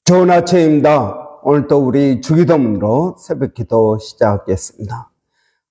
좋은 아침입니다. 오늘도 우리 주기도문으로 새벽기도 시작하겠습니다.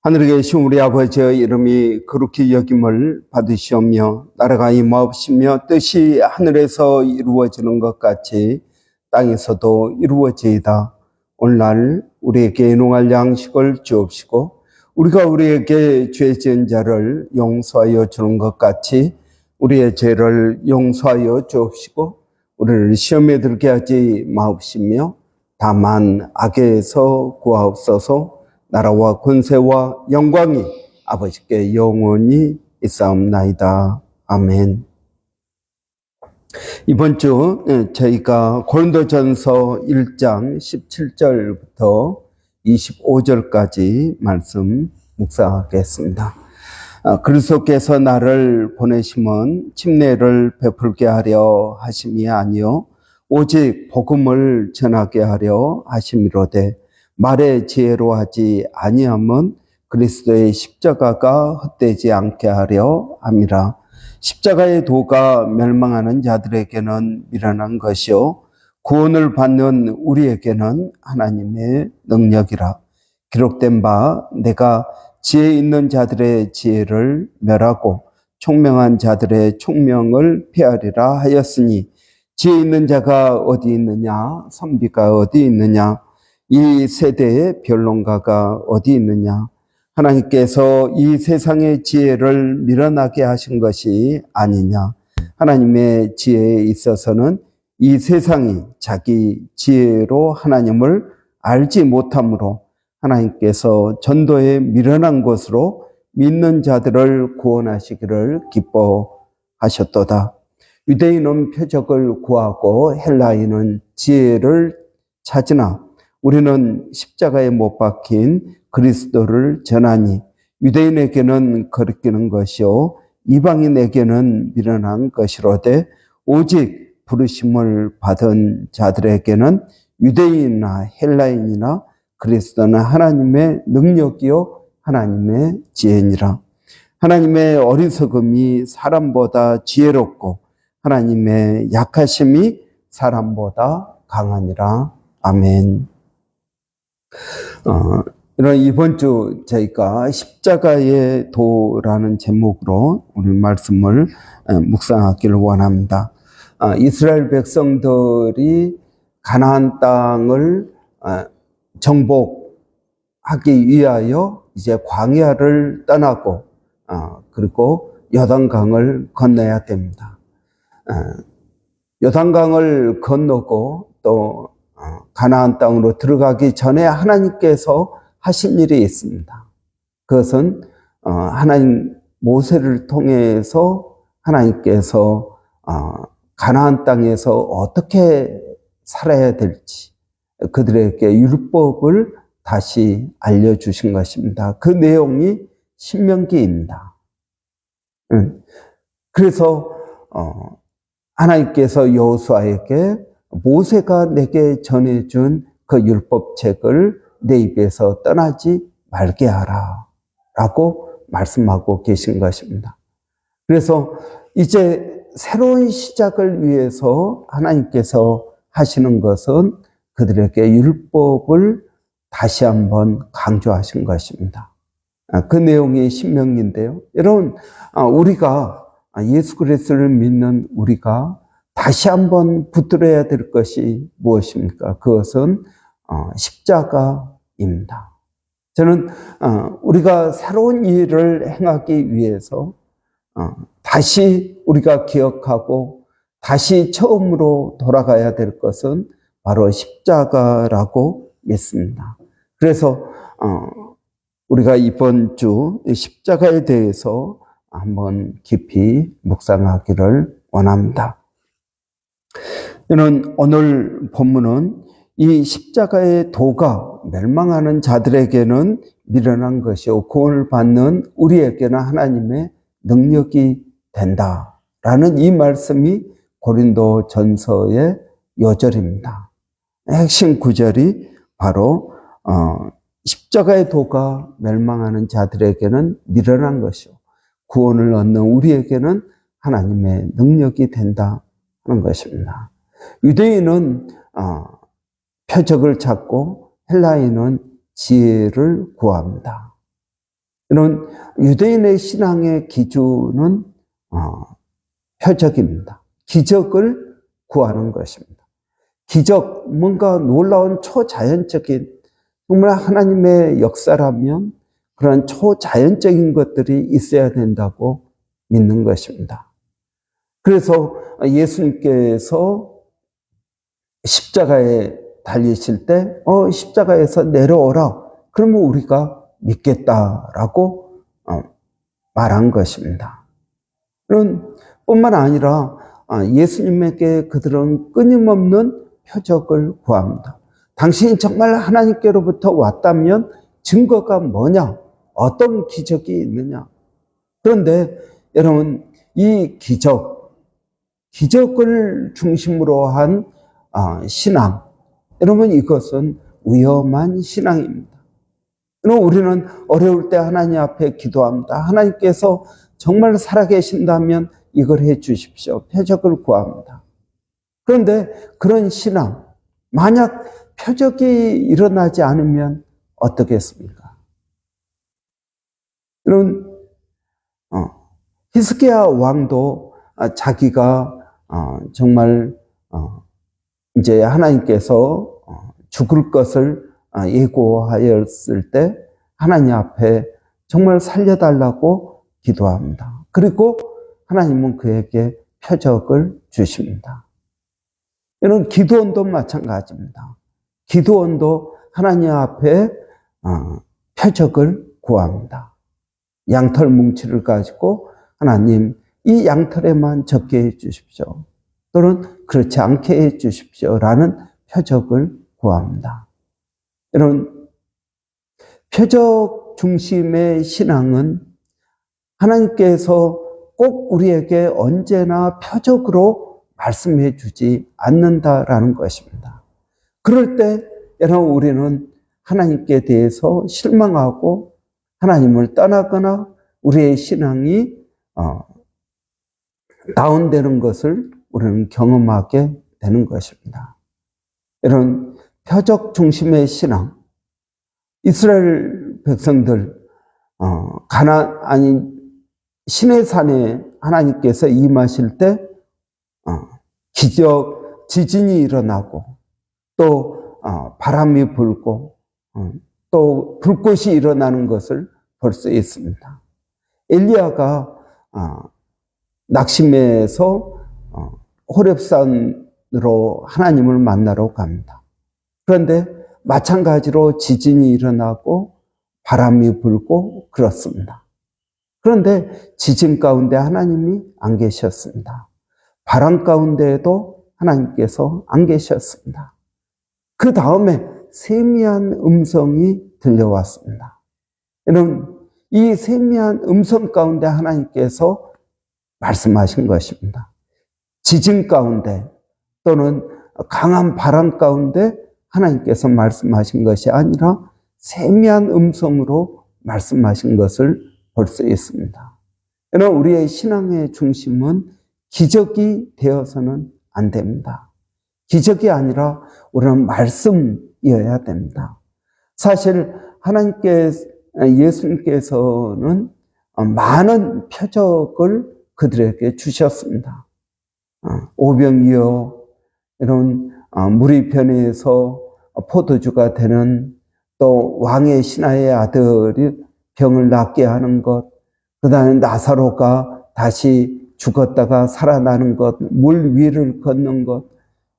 하늘에 계신 우리 아버지의 이름이 거룩히 여김을 받으시오며 나라가 임하옵시며 뜻이 하늘에서 이루어지는 것 같이 땅에서도 이루어지이다. 오늘날 우리에게 일용할 양식을 주옵시고 우리가 우리에게 죄 지은 자를 용서하여 주는 것 같이 우리의 죄를 용서하여 주옵시고 우리를 시험에 들게 하지 마옵시며 다만 악에서 구하옵소서. 나라와 권세와 영광이 아버지께 영원히 있사옵나이다. 아멘. 이번 주 저희가 고린도전서 1장 17절부터 25절까지 말씀 묵상하겠습니다. 그리스도께서 나를 보내심은 침례를 베풀게 하려 하심이 아니요 오직 복음을 전하게 하려 하심이로되 말의 지혜로 하지 아니함은 그리스도의 십자가가 헛되지 않게 하려 함이라. 십자가의 도가 멸망하는 자들에게는 미련한 것이요 구원을 받는 우리에게는 하나님의 능력이라. 기록된 바 내가 지혜 있는 자들의 지혜를 멸하고 총명한 자들의 총명을 폐하리라 하였으니 지혜 있는 자가 어디 있느냐 선비가 어디 있느냐 이 세대의 변론가가 어디 있느냐. 하나님께서 이 세상의 지혜를 밀어나게 하신 것이 아니냐. 하나님의 지혜에 있어서는 이 세상이 자기 지혜로 하나님을 알지 못하므로 하나님께서 전도에 미련한 것으로 믿는 자들을 구원하시기를 기뻐하셨도다. 유대인은 표적을 구하고 헬라인은 지혜를 찾으나 우리는 십자가에 못 박힌 그리스도를 전하니 유대인에게는 거리끼는 것이요 이방인에게는 미련한 것이로되 오직 부르심을 받은 자들에게는 유대인이나 헬라인이나 그리스도는 하나님의 능력이요 하나님의 지혜니라. 하나님의 어리석음이 사람보다 지혜롭고 하나님의 약하심이 사람보다 강하니라. 아멘. 이번 주 저희가 십자가의 도라는 제목으로 우리 말씀을 묵상하기를 원합니다. 이스라엘 백성들이 가나안 땅을 정복하기 위하여 이제 광야를 떠나고 그리고 요단강을 건너야 됩니다. 요단강을 건너고 또 가나안 땅으로 들어가기 전에 하나님께서 하신 일이 있습니다. 그것은 하나님 모세를 통해서 하나님께서 가나안 땅에서 어떻게 살아야 될지 그들에게 율법을 다시 알려주신 것입니다. 그 내용이 신명기입니다. 그래서 하나님께서 여호수아에게 모세가 내게 전해준 그 율법책을 내 입에서 떠나지 말게 하라 라고 말씀하고 계신 것입니다. 그래서 이제 새로운 시작을 위해서 하나님께서 하시는 것은 그들에게 율법을 다시 한번 강조하신 것입니다. 그 내용이 신명기인데요. 여러분, 우리가 예수 그리스도를 믿는 우리가 다시 한번 붙들어야 될 것이 무엇입니까? 그것은 십자가입니다. 저는 우리가 새로운 일을 행하기 위해서 다시 우리가 기억하고 다시 처음으로 돌아가야 될 것은 바로 십자가라고 믿습니다. 그래서 우리가 이번 주 십자가에 대해서 한번 깊이 묵상하기를 원합니다. 저는 오늘 본문은 이 십자가의 도가 멸망하는 자들에게는 미련한 것이요 구원을 받는 우리에게는 하나님의 능력이 된다라는 이 말씀이 고린도전서의 요절입니다. 핵심 구절이 바로 십자가의 도가 멸망하는 자들에게는 미련한 것이요 구원을 얻는 우리에게는 하나님의 능력이 된다 하는 것입니다. 유대인은 표적을 찾고 헬라인은 지혜를 구합니다. 이런 유대인의 신앙의 기준은 표적입니다. 기적을 구하는 것입니다. 기적, 뭔가 놀라운 초자연적인, 정말 하나님의 역사라면 그런 초자연적인 것들이 있어야 된다고 믿는 것입니다. 그래서 예수님께서 십자가에 달리실 때 십자가에서 내려오라, 그러면 우리가 믿겠다라고 말한 것입니다. 뿐만 아니라 예수님에게 그들은 끊임없는 표적을 구합니다. 당신이 정말 하나님께로부터 왔다면 증거가 뭐냐? 어떤 기적이 있느냐? 그런데 여러분, 이 기적을 중심으로 한 신앙, 여러분, 이것은 위험한 신앙입니다. 우리는 어려울 때 하나님 앞에 기도합니다. 하나님께서 정말 살아계신다면 이걸 해 주십시오. 표적을 구합니다. 그런데 그런 신앙, 만약 표적이 일어나지 않으면 어떻겠습니까? 여러분, 히스기야 왕도 자기가 정말 이제 하나님께서 죽을 것을 예고하였을 때 하나님 앞에 정말 살려달라고 기도합니다. 그리고 하나님은 그에게 표적을 주십니다. 이런 기도원도 마찬가지입니다. 기도원도 하나님 앞에 표적을 구합니다. 양털 뭉치를 가지고 하나님, 이 양털에만 적게 해 주십시오. 또는 그렇지 않게 해 주십시오라는 표적을 구합니다. 이런 표적 중심의 신앙은 하나님께서 꼭 우리에게 언제나 표적으로 말씀해 주지 않는다라는 것입니다. 그럴 때 여러분, 우리는 하나님께 대해서 실망하고 하나님을 떠나거나 우리의 신앙이 다운되는 것을 우리는 경험하게 되는 것입니다. 이런 표적 중심의 신앙, 이스라엘 백성들 시내산에 하나님께서 임하실 때 기적, 지진이 일어나고 또 바람이 불고 또 불꽃이 일어나는 것을 볼 수 있습니다. 엘리야가 낙심해서 호렙산으로 하나님을 만나러 갑니다. 그런데 마찬가지로 지진이 일어나고 바람이 불고 그렇습니다. 그런데 지진 가운데 하나님이 안 계셨습니다. 바람 가운데에도 하나님께서 안 계셨습니다. 그 다음에 세미한 음성이 들려왔습니다. 여러분, 이 세미한 음성 가운데 하나님께서 말씀하신 것입니다. 지진 가운데 또는 강한 바람 가운데 하나님께서 말씀하신 것이 아니라 세미한 음성으로 말씀하신 것을 볼 수 있습니다. 여러분, 우리의 신앙의 중심은 기적이 되어서는 안 됩니다. 기적이 아니라 우리는 말씀이어야 됩니다. 사실 예수님께서는 많은 표적을 그들에게 주셨습니다. 오병이어, 이런 물이 변해서 포도주가 되는, 또 왕의 신하의 아들이 병을 낫게 하는 것, 그 다음에 나사로가 다시 죽었다가 살아나는 것, 물 위를 걷는 것,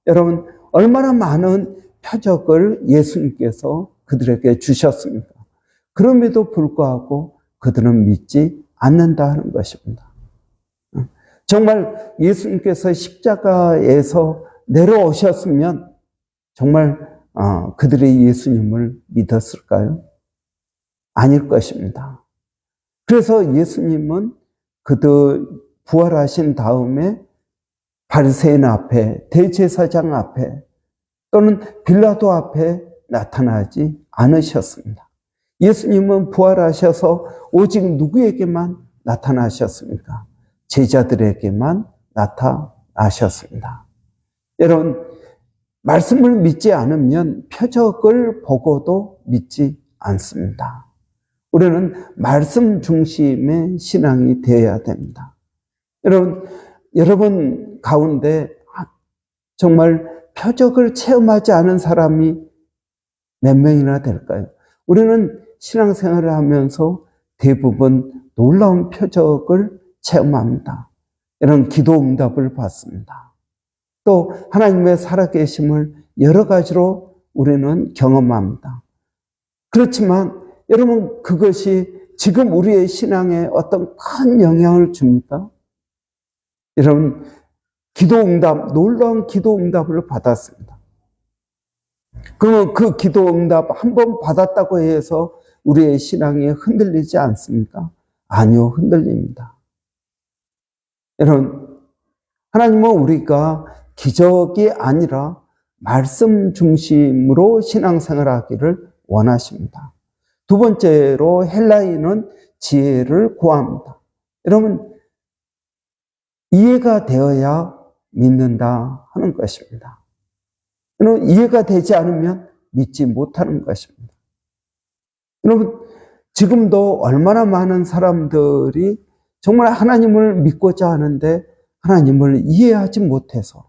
여러분, 얼마나 많은 표적을 예수님께서 그들에게 주셨습니까? 그럼에도 불구하고 그들은 믿지 않는다 하는 것입니다. 정말 예수님께서 십자가에서 내려오셨으면 정말 그들의 예수님을 믿었을까요? 아닐 것입니다. 그래서 예수님은 그들 부활하신 다음에 바리새인 앞에, 대제사장 앞에 또는 빌라도 앞에 나타나지 않으셨습니다. 예수님은 부활하셔서 오직 누구에게만 나타나셨습니까? 제자들에게만 나타나셨습니다. 여러분, 말씀을 믿지 않으면 표적을 보고도 믿지 않습니다. 우리는 말씀 중심의 신앙이 되어야 됩니다. 여러분 가운데 정말 표적을 체험하지 않은 사람이 몇 명이나 될까요? 우리는 신앙생활을 하면서 대부분 놀라운 표적을 체험합니다. 이런 기도 응답을 받습니다. 또 하나님의 살아계심을 여러 가지로 우리는 경험합니다. 그렇지만 여러분, 그것이 지금 우리의 신앙에 어떤 큰 영향을 줍니까? 여러분, 기도응답, 놀라운 기도응답을 받았습니다. 그러면 그 기도응답 한 번 받았다고 해서 우리의 신앙이 흔들리지 않습니까? 아니요, 흔들립니다. 여러분, 하나님은 우리가 기적이 아니라 말씀 중심으로 신앙생활하기를 원하십니다. 두 번째로 헬라인은 지혜를 구합니다. 여러분, 이해가 되어야 믿는다 하는 것입니다. 여러분, 이해가 되지 않으면 믿지 못하는 것입니다. 여러분, 지금도 얼마나 많은 사람들이 정말 하나님을 믿고자 하는데 하나님을 이해하지 못해서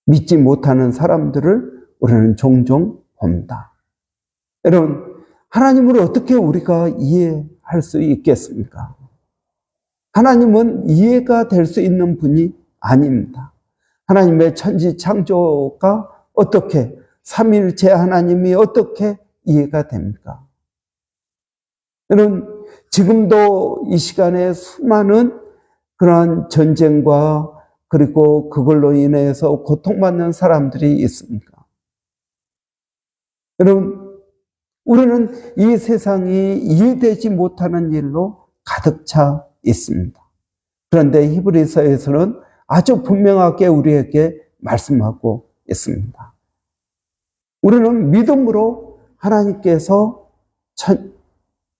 믿지 못하는 사람들을 우리는 종종 봅니다. 여러분, 하나님을 어떻게 우리가 이해할 수 있겠습니까? 하나님은 이해가 될 수 있는 분이 아닙니다. 하나님의 천지 창조가 어떻게, 삼위일체 하나님이 어떻게 이해가 됩니까? 여러분, 지금도 이 시간에 수많은 그러한 전쟁과 그리고 그걸로 인해서 고통받는 사람들이 있습니까? 여러분, 우리는 이 세상이 이해되지 못하는 일로 가득 차 있습니다. 그런데 히브리서에서는 아주 분명하게 우리에게 말씀하고 있습니다. 우리는 믿음으로 하나님께서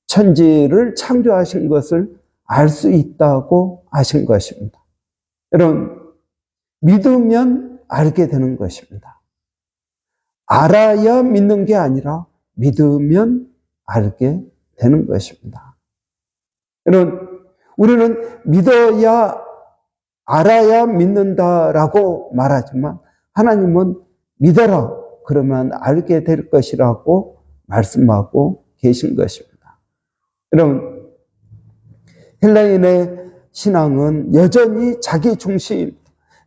천지를 창조하신 것을 알 수 있다고 하신 것입니다. 여러분, 믿으면 알게 되는 것입니다. 알아야 믿는 게 아니라 믿으면 알게 되는 것입니다. 여러분, 우리는 믿어야 알아야 믿는다라고 말하지만 하나님은 믿어라 그러면 알게 될 것이라고 말씀하고 계신 것입니다. 여러분, 헬라인의 신앙은 여전히 자기 중심,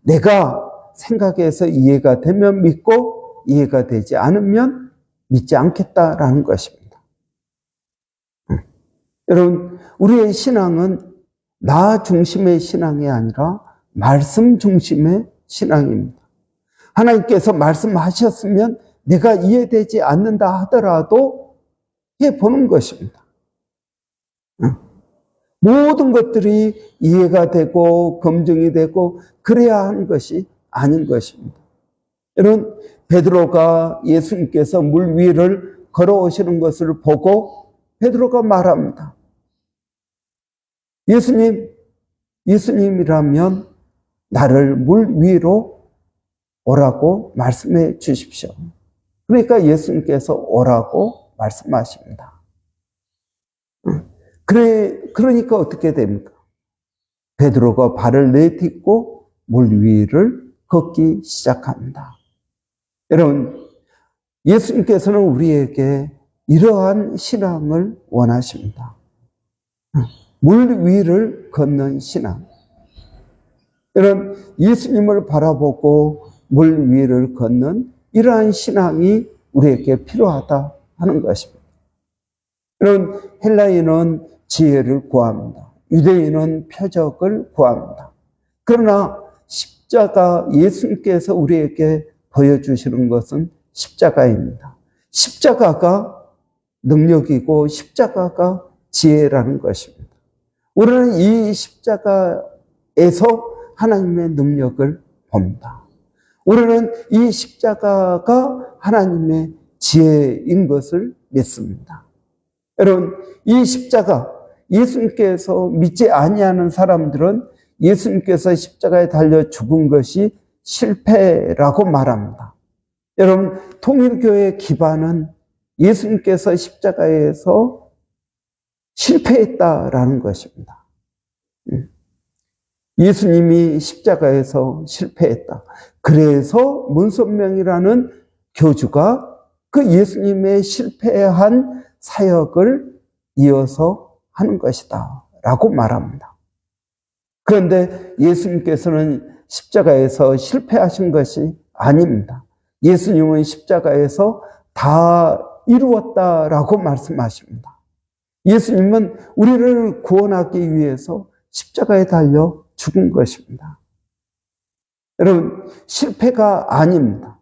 내가 생각해서 이해가 되면 믿고 이해가 되지 않으면 믿지 않겠다라는 것입니다. 여러분, 우리의 신앙은 나 중심의 신앙이 아니라 말씀 중심의 신앙입니다. 하나님께서 말씀하셨으면 내가 이해되지 않는다 하더라도 해보는 것입니다. 모든 것들이 이해가 되고 검증이 되고 그래야 하는 것이 아닌 것입니다. 여러분, 베드로가 예수님께서 물 위를 걸어오시는 것을 보고 베드로가 말합니다. 예수님이라면 나를 물 위로 오라고 말씀해 주십시오. 그러니까 예수님께서 오라고 말씀하십니다. 그러니까 어떻게 됩니까? 베드로가 발을 내딛고 물 위를 걷기 시작합니다. 여러분, 예수님께서는 우리에게 이러한 신앙을 원하십니다. 물 위를 걷는 신앙. 여러분, 예수님을 바라보고 물 위를 걷는 이러한 신앙이 우리에게 필요하다 하는 것입니다. 여러분, 헬라인은 지혜를 구합니다. 유대인은 표적을 구합니다. 그러나 십자가, 예수님께서 우리에게 보여주시는 것은 십자가입니다. 십자가가 능력이고 십자가가 지혜라는 것입니다. 우리는 이 십자가에서 하나님의 능력을 봅니다. 우리는 이 십자가가 하나님의 지혜인 것을 믿습니다. 여러분, 이 십자가, 예수님께서 믿지 아니하는 사람들은 예수님께서 십자가에 달려 죽은 것이 실패라고 말합니다. 여러분, 통일교회의 기반은 예수님께서 십자가에서 실패했다라는 것입니다. 예수님이 십자가에서 실패했다. 그래서 문선명이라는 교주가 그 예수님의 실패한 사역을 이어서 하는 것이다 라고 말합니다. 그런데 예수님께서는 십자가에서 실패하신 것이 아닙니다. 예수님은 십자가에서 다 이루었다라고 말씀하십니다. 예수님은 우리를 구원하기 위해서 십자가에 달려 죽은 것입니다. 여러분, 실패가 아닙니다.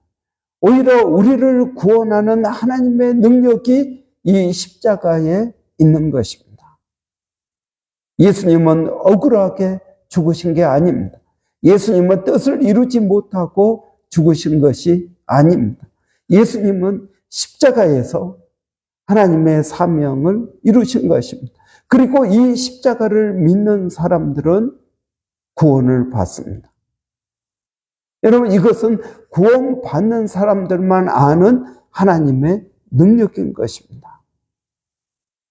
오히려 우리를 구원하는 하나님의 능력이 이 십자가에 있는 것입니다. 예수님은 억울하게 죽으신 게 아닙니다. 예수님은 뜻을 이루지 못하고 죽으신 것이 아닙니다. 예수님은 십자가에서 하나님의 사명을 이루신 것입니다. 그리고 이 십자가를 믿는 사람들은 구원을 받습니다. 여러분, 이것은 구원받는 사람들만 아는 하나님의 능력인 것입니다.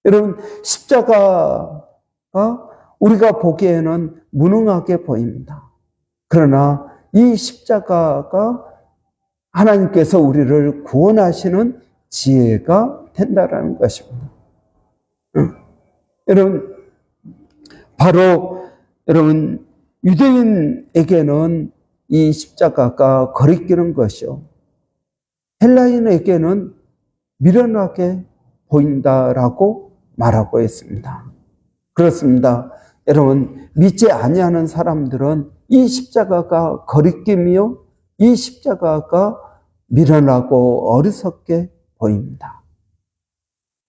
여러분, 십자가가 우리가 보기에는 무능하게 보입니다. 그러나 이 십자가가 하나님께서 우리를 구원하시는 지혜가 된다라는 것입니다. 여러분, 바로 여러분 유대인에게는 이 십자가가 거리끼는 것이요, 헬라인에게는 미련하게 보인다라고 말하고 있습니다. 그렇습니다. 여러분, 믿지 아니하는 사람들은 이 십자가가 거리낌이요, 이 십자가가 미련하고 어리석게 보입니다.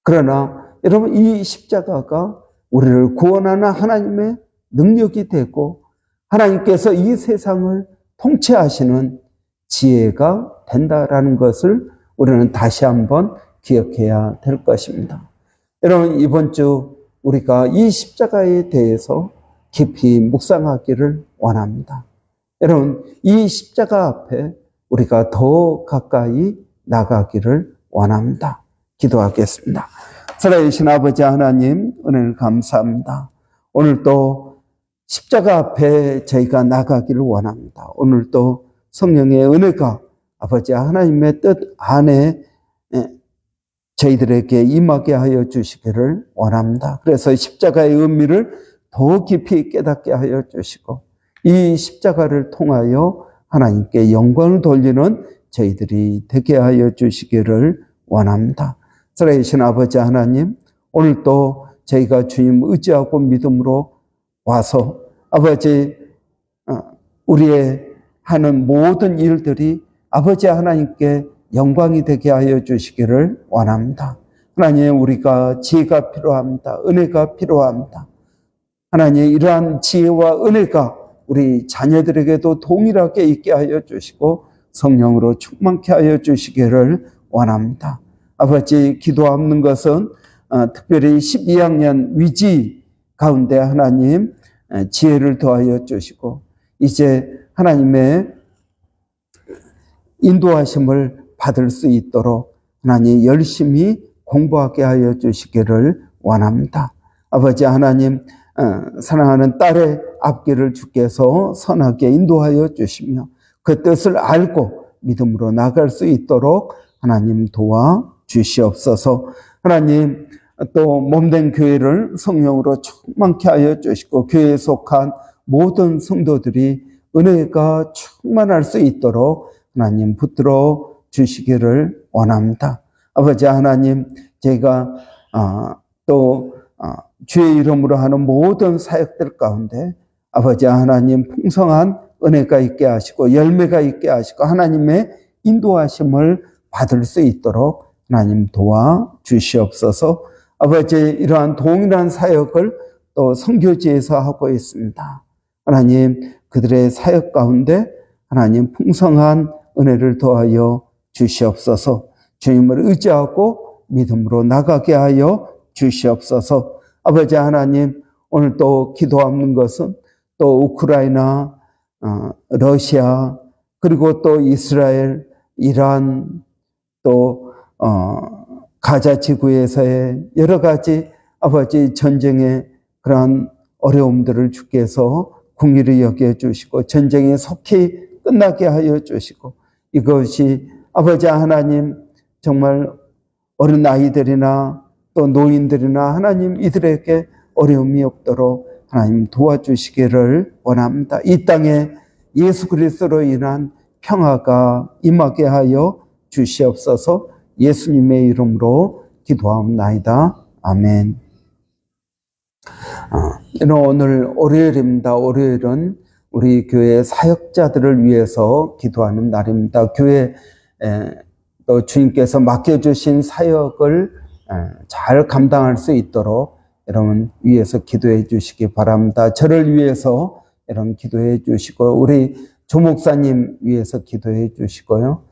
그러나 여러분, 이 십자가가 우리를 구원하는 하나님의 능력이 되고 하나님께서 이 세상을 통치하시는 지혜가 된다라는 것을 우리는 다시 한번 기억해야 될 것입니다. 여러분, 이번 주 우리가 이 십자가에 대해서 깊이 묵상하기를 원합니다. 여러분, 이 십자가 앞에 우리가 더 가까이 나가기를 원합니다. 기도하겠습니다. 살아계신 아버지 하나님, 은혜를 감사합니다. 오늘 또 십자가 앞에 저희가 나가기를 원합니다. 오늘 또 성령의 은혜가 아버지 하나님의 뜻 안에 저희들에게 임하게 하여 주시기를 원합니다. 그래서 십자가의 의미를 더 깊이 깨닫게 하여 주시고 이 십자가를 통하여 하나님께 영광을 돌리는 저희들이 되게 하여 주시기를 원합니다. 살아계신 아버지 하나님, 오늘 또 저희가 주님 의지하고 믿음으로 와서 아버지 우리의 하는 모든 일들이 아버지 하나님께 영광이 되게 하여 주시기를 원합니다. 하나님, 우리가 지혜가 필요합니다. 은혜가 필요합니다. 하나님, 이러한 지혜와 은혜가 우리 자녀들에게도 동일하게 있게 하여 주시고 성령으로 충만케 하여 주시기를 원합니다. 아버지, 기도하는 것은 특별히 12학년 위지 가운데 하나님 지혜를 더하여 주시고 이제 하나님의 인도하심을 받을 수 있도록 하나님 열심히 공부하게 하여 주시기를 원합니다. 아버지 하나님, 사랑하는 딸의 앞길을 주께서 선하게 인도하여 주시며 그 뜻을 알고 믿음으로 나갈 수 있도록 하나님 도와 주시옵소서. 하나님, 또 몸된 교회를 성령으로 충만케 하여 주시고 교회에 속한 모든 성도들이 은혜가 충만할 수 있도록 하나님 붙들어 주시기를 원합니다. 아버지 하나님, 제가 또 주의 이름으로 하는 모든 사역들 가운데 아버지 하나님 풍성한 은혜가 있게 하시고 열매가 있게 하시고 하나님의 인도하심을 받을 수 있도록 하나님 도와 주시옵소서. 아버지, 이러한 동일한 사역을 또 선교지에서 하고 있습니다. 하나님, 그들의 사역 가운데 하나님 풍성한 은혜를 더하여 주시옵소서. 주님을 의지하고 믿음으로 나가게 하여 주시옵소서. 아버지 하나님, 오늘 또 기도하는 것은 또 우크라이나, 러시아, 그리고 또 이스라엘, 이란, 또 가자 지구에서의 여러 가지 아버지 전쟁의 그러한 어려움들을 주께서 긍휼히 여겨 주시고 전쟁이 속히 끝나게 하여 주시고 이것이 아버지 하나님 정말 어린 아이들이나 또 노인들이나 하나님 이들에게 어려움이 없도록 하나님 도와주시기를 원합니다. 이 땅에 예수 그리스도로 인한 평화가 임하게 하여 주시옵소서. 예수님의 이름으로 기도하옵나이다. 아멘. 오늘 월요일입니다. 월요일은 우리 교회 사역자들을 위해서 기도하는 날입니다. 교회 또 주님께서 맡겨주신 사역을 잘 감당할 수 있도록 여러분 위해서 기도해 주시기 바랍니다. 저를 위해서 여러분 기도해 주시고 우리 조 목사님 위해서 기도해 주시고요.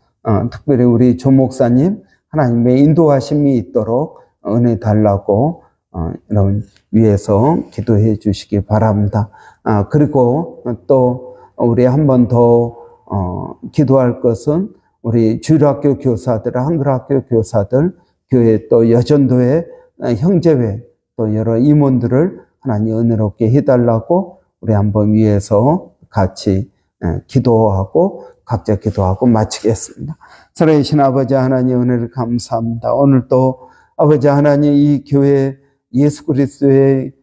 특별히 우리 조 목사님 하나님의 인도하심이 있도록 은혜 달라고 여러분 위해서 기도해 주시기 바랍니다. 그리고 또 우리 한 번 더 기도할 것은 우리 주일학교 교사들, 한글학교 교사들, 교회 또 여전도회, 형제회 또 여러 임원들을 하나님 은혜롭게 해달라고 우리 한번 위해서 같이 기도하고 각자 기도하고 마치겠습니다. 살아계신 아버지 하나님 은혜를 감사합니다. 오늘 또 아버지 하나님 이 교회 예수 그리스도의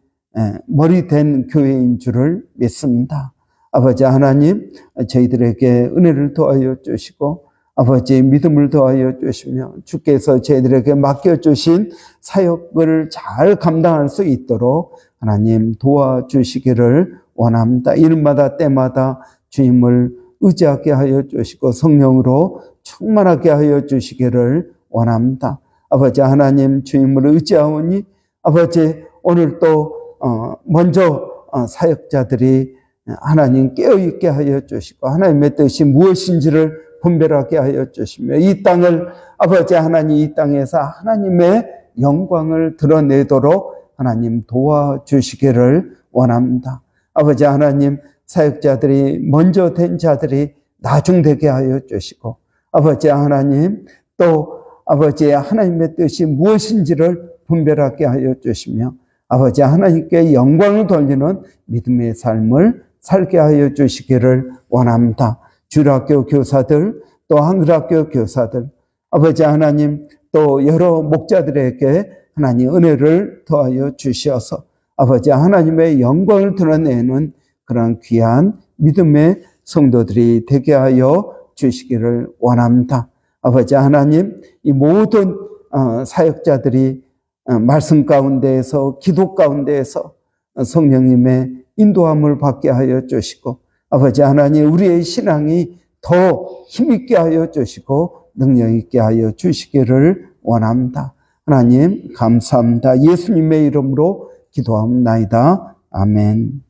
머리 된 교회인 줄을 믿습니다. 아버지 하나님 저희들에게 은혜를 더하여 주시고 아버지의 믿음을 더하여 주시며 주께서 저희들에게 맡겨주신 사역을 잘 감당할 수 있도록 하나님 도와주시기를 원합니다. 이름마다 때마다 주님을 의지하게 하여 주시고 성령으로 충만하게 하여 주시기를 원합니다. 아버지 하나님 주님을 의지하오니 아버지 오늘 또 먼저 사역자들이 하나님 깨어있게 하여 주시고 하나님의 뜻이 무엇인지를 분별하게 하여 주시며 이 땅을 아버지 하나님 이 땅에서 하나님의 영광을 드러내도록 하나님 도와주시기를 원합니다. 아버지 하나님 사역자들이 먼저 된 자들이 나중되게 하여 주시고 아버지 하나님 또 아버지 하나님의 뜻이 무엇인지를 분별하게 하여 주시며 아버지 하나님께 영광을 돌리는 믿음의 삶을 살게 하여 주시기를 원합니다. 주일학교 교사들 또 한글학교 교사들 아버지 하나님 또 여러 목자들에게 하나님 은혜를 더하여 주시어서 아버지 하나님의 영광을 드러내는 그런 귀한 믿음의 성도들이 되게 하여 주시기를 원합니다. 아버지 하나님 이 모든 사역자들이 말씀 가운데에서 기도 가운데에서 성령님의 인도함을 받게 하여 주시고 아버지 하나님 우리의 신앙이 더 힘있게 하여 주시고 능력 있게 하여 주시기를 원합니다. 하나님 감사합니다. 예수님의 이름으로 기도합니다. 아멘.